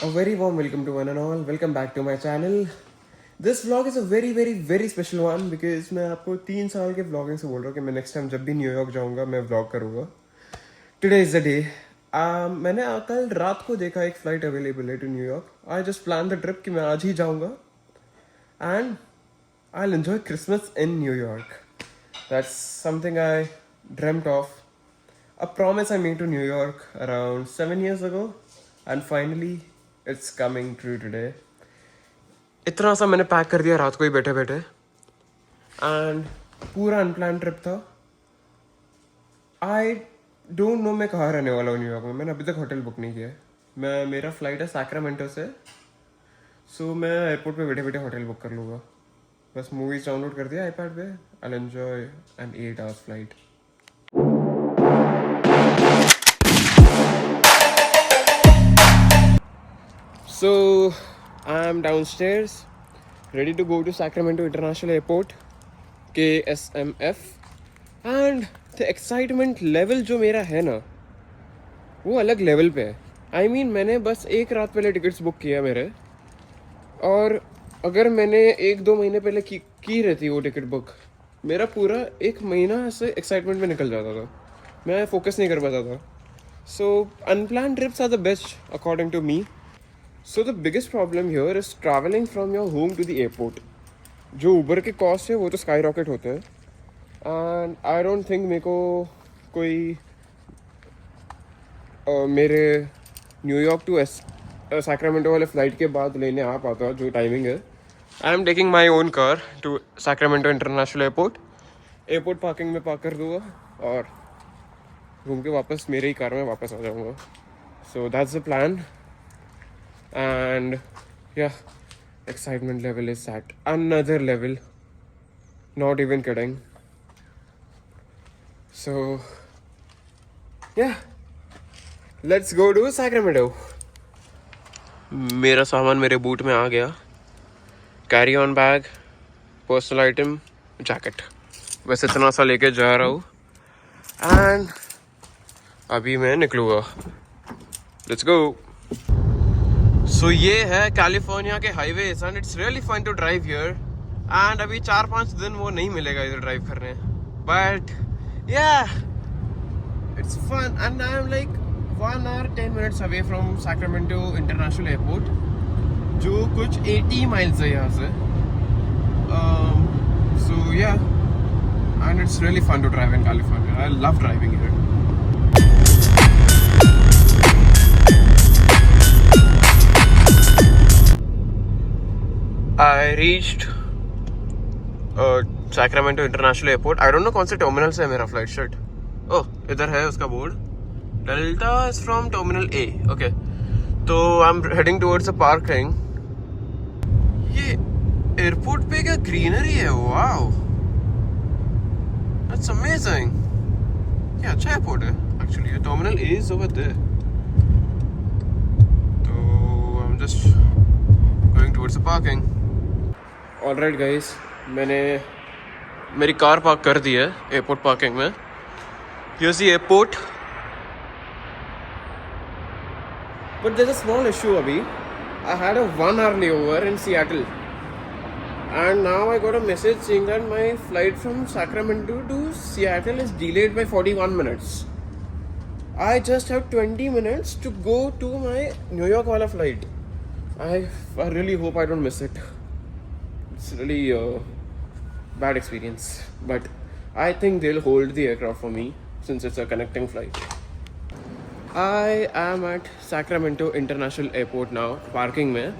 A very warm welcome to one and all. Welcome back to my channel. This vlog is a very special one because मैं आपको 3 साल के vlogging से बोल रहा हूँ कि मैं next time जब भी न्यूयॉर्क जाऊँगा मैं vlog करूँगा. Today is the day. मैंने कल रात को देखा एक flight available है to New York. I just planned the trip कि मैं आज ही जाऊँगा and I'll enjoy Christmas in New York. That's something I dreamt of. A promise I made to New York around 7 years ago and finally it's coming true today. इतना सा मैंने pack कर दिया रात को ही बैठे बैठे एंड पूरा अनप्लान ट्रिप था. आई डोंट नो मैं कहाँ रहने वाला हूँ न्यूयॉर्क में. मैंने अभी तक होटल बुक नहीं किया है. मेरा फ्लाइट है सैक्रामेंटो से, सो मैं एयरपोर्ट पे बैठे बैठे होटल बुक कर लूँगा. बस मूवीज डाउनलोड कर दिया आईपैड पे. I will enjoy an 8 hours flight. So I'm downstairs, ready to go to Sacramento International Airport, KSMF, and the excitement level जो मेरा है ना वो अलग लेवल पे है. I mean मैंने बस एक रात पहले टिकट्स बुक किया मेरे, और अगर मैंने 1-2 महीने पहले की रहती वो टिकट बुक, मेरा पूरा 1 महीना ऐसे एक्साइटमेंट में निकल जाता था. मैं फोकस नहीं कर पाता था. So unplanned trips are the best according to me. So the biggest problem here is traveling from your home to the airport. जो उबर के कॉस्ट है वो तो स्काई रॉकेट होते हैं एंड आई डोंट थिंक मेरे को कोई मेरे न्यूयॉर्क टू सैक्रामेंटो वाले फ़्लाइट के बाद लेने आ पाता जो टाइमिंग है. I'm taking my own car to Sacramento International Airport. Airport parking में पार्क कर दूँगा और घूम के वापस मेरे ही कार में वापस आ जाऊँगा. So that's the plan. And yeah, excitement level is at another level. Not even kidding. So yeah, let's go to Sacramento. मेरा सामान मेरे बूट में आ गया. Carry on bag, personal item, jacket. बस इतना सा लेके जा रहा हूँ एंड अभी मैं निकलूँगा. Let's go. सो ये है कैलिफोर्निया के highways and it's really fun to drive here. And अभी 4-5 दिन वो नहीं मिलेगा इधर ड्राइव करने, but yeah it's fun. And I'm like 1 hour 10 minutes away from Sacramento International Airport, जो कुछ 80 miles है यहाँ से. So yeah and it's really fun to drive in California. I love driving here. I reached Sacramento International Airport. I don't know कौन से terminal से है मेरा फ्लाइट शर्ट. ओह इधर है उसका board. Delta is from terminal A. Okay, तो I am heading towards the parking. ये एयरपोर्ट पे क्या ग्रीनरी है. Wow, that's amazing. क्या अच्छा एयरपोर्ट है actually. Terminal A is over there. तो I am just going towards the parking. Alright guys, मैंने मेरी कार पार्क कर दी है एयरपोर्ट पार्किंग में. Here's the airport, but there is a small issue. अभी I had a 1 hour layover in Seattle and now I got a message saying that my flight from Sacramento to Seattle is delayed by 41 minutes. I just have 20 minutes to go to my New York wala flight. I really hope I don't miss it. It's really a bad experience, but I think they'll hold the aircraft for me since it's a connecting flight. I am at Sacramento International Airport now, parking mein.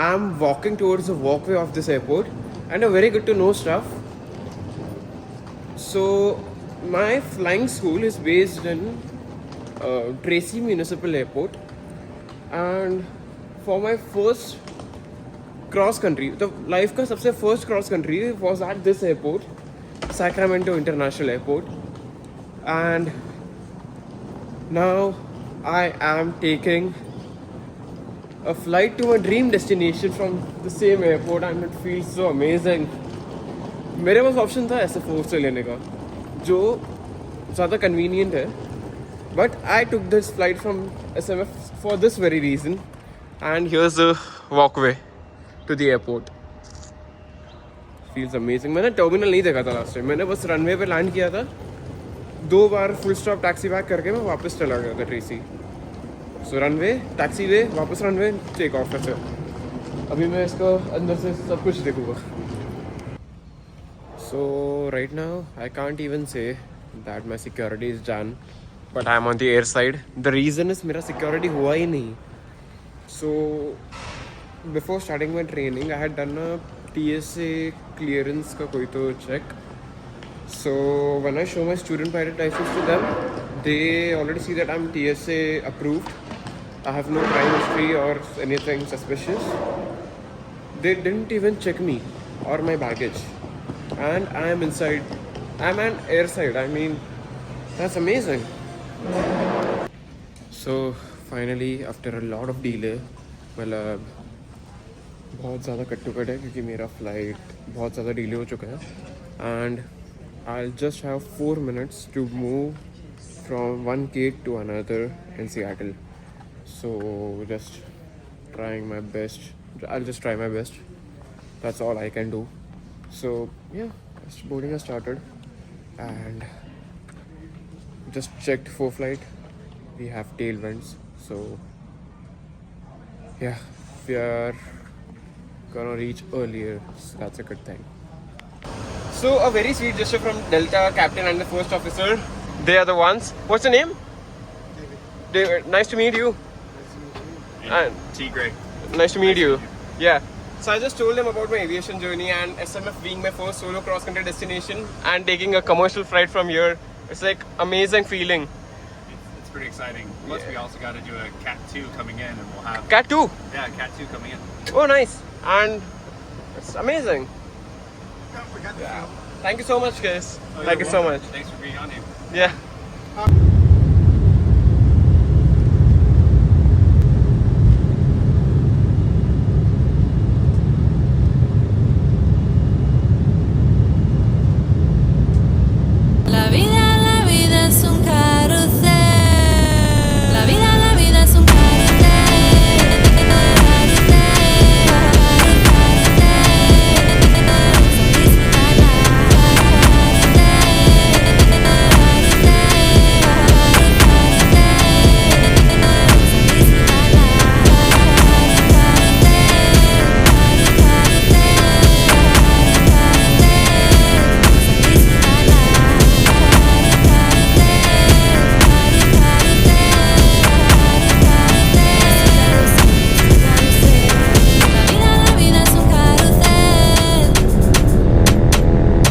I'm walking towards the walkway of this airport and a very good to know stuff. So my flying school is based in Tracy Municipal Airport, and for my first cross country, तो life का सबसे first cross country was at this airport, Sacramento International Airport. And now I'm taking a flight to my dream destination from the same airport and it feels so amazing. मेरे पास option था SF4 से लेने का जो ज़्यादा convenient है, but I took this flight from SMF for this very reason and here's the walkway to the airport. Feels amazing. मैंने टर्मिनल नहीं देखा था लास्ट टाइम, मैंने बस रनवे पे लैंड किया था, 2 बार फुल स्टॉप टैक्सी बैक करके मैं वापस चला गया था ट्रेसी. सो रनवे, टैक्सी वे, वापस रनवे, टेक ऑफ. ऐसे अभी मैं इसको अंदर से सब कुछ देखूंगा. So right now I can't even say that my security is done, but I am on the air side. The reason is मेरा सिक्योरिटी हुआ ही नहीं. So before starting my training I had done a TSA clearance का कोई तो check. So when I show my student pilot license to them, they already see that I'm TSA approved. I have no crime history or anything suspicious. They didn't even check me or my baggage, and I am inside. I'm an airside. I mean, that's amazing. So finally, after a lot of delay, मतलब बहुत ज़्यादा cut है क्योंकि मेरा flight बहुत ज़्यादा delay हो चुका है. And I'll just have 4 minutes to move from one gate to another in Seattle. So just trying my best. I'll just try my best. That's all I can do. So yeah, boarding has started and just checked for flight. We have tailwinds. So yeah, we are gonna reach earlier. So that's a good thing. So a very sweet gesture from Delta captain and the first officer. They are the ones. What's your name? David. Nice to meet you. And T. Gray. nice to meet you. Yeah. So I just told them about my aviation journey and SMF being my first solo cross country destination and taking a commercial flight from here. It's like amazing feeling. It's pretty exciting. Plus, we also got to do a Cat 2 coming in, and we'll have Cat 2. yeah, Cat 2 coming in. Oh nice. And it's amazing. Yeah. Thank you so much, guys. Oh, Thank you you're so welcome. much. Thanks for being on here. Yeah. La vida es un carrusel. La vida es un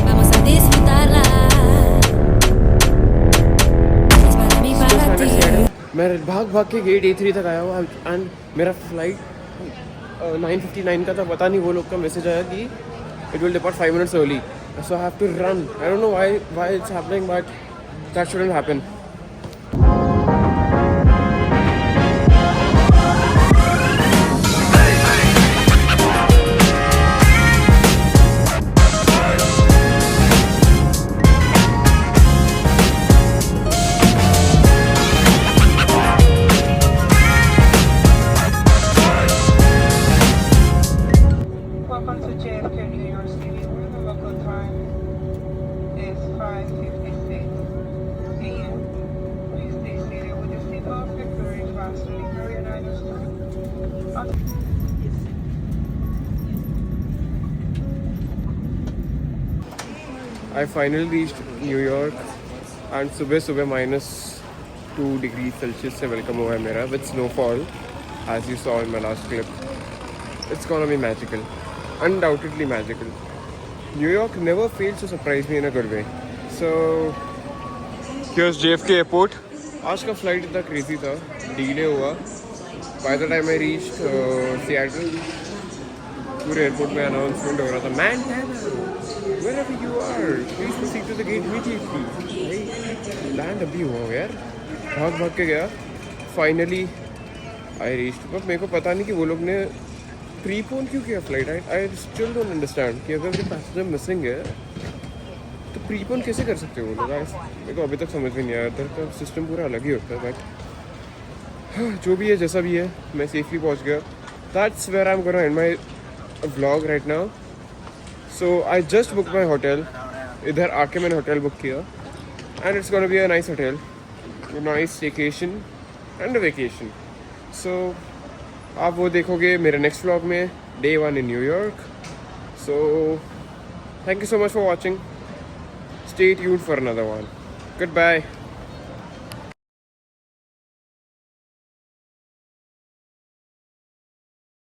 Vamos a disfrutarla. Es para mí, para ti. मैं भाग के gate A3 तक आया हुआ and मेरा flight 9:59 का था. पता नहीं वो लोग का मैसेज आया कि it will depart 5 minutes early. So I have to run. I don't know why it's happening, but that shouldn't happen. Welcome to JFK, New York City, where the local time is 5:56 a.m. Please stay seated with your seatbelt security fastened if you're United States. I finally reached New York and सुबह -2 degrees Celsius से welcome हुआ है मेरा with snowfall, as you saw in my last clip. It's gonna be magical, undoubtedly magical. New York never fails to surprise me in a good way. So here's JFK airport. आज का flight इतना crazy था, delay हुआ. By the time I reached Seattle, पूरे airport में announcement हो रहा था, Montana, wherever you are, please proceed to the gate immediately. भाई लैंड अभी हुआ हो यार, भाग के गया. Finally I reached. बट मेरे को पता नहीं कि वो लोग ने प्रीपोन क्यों किया flight. I still don't understand कि अगर कोई पैसेंजर मिसिंग है तो प्रीपोन कैसे कर सकते हो वो लोग. मेरे को अभी तक समझ में नहीं आया. इधर का सिस्टम पूरा अलग ही होता है. बट जो भी है जैसा भी है मैं सेफली पहुंच गया. That's where I am gonna end my vlog right now. So I just book my hotel. इधर आके मैंने होटल बुक किया and it's gonna be a nice hotel, nice staycation and a vacation. So आप वो देखोगे मेरे next vlog में, day 1 in New York. So thank you so much for watching. Stay tuned for another one. Goodbye.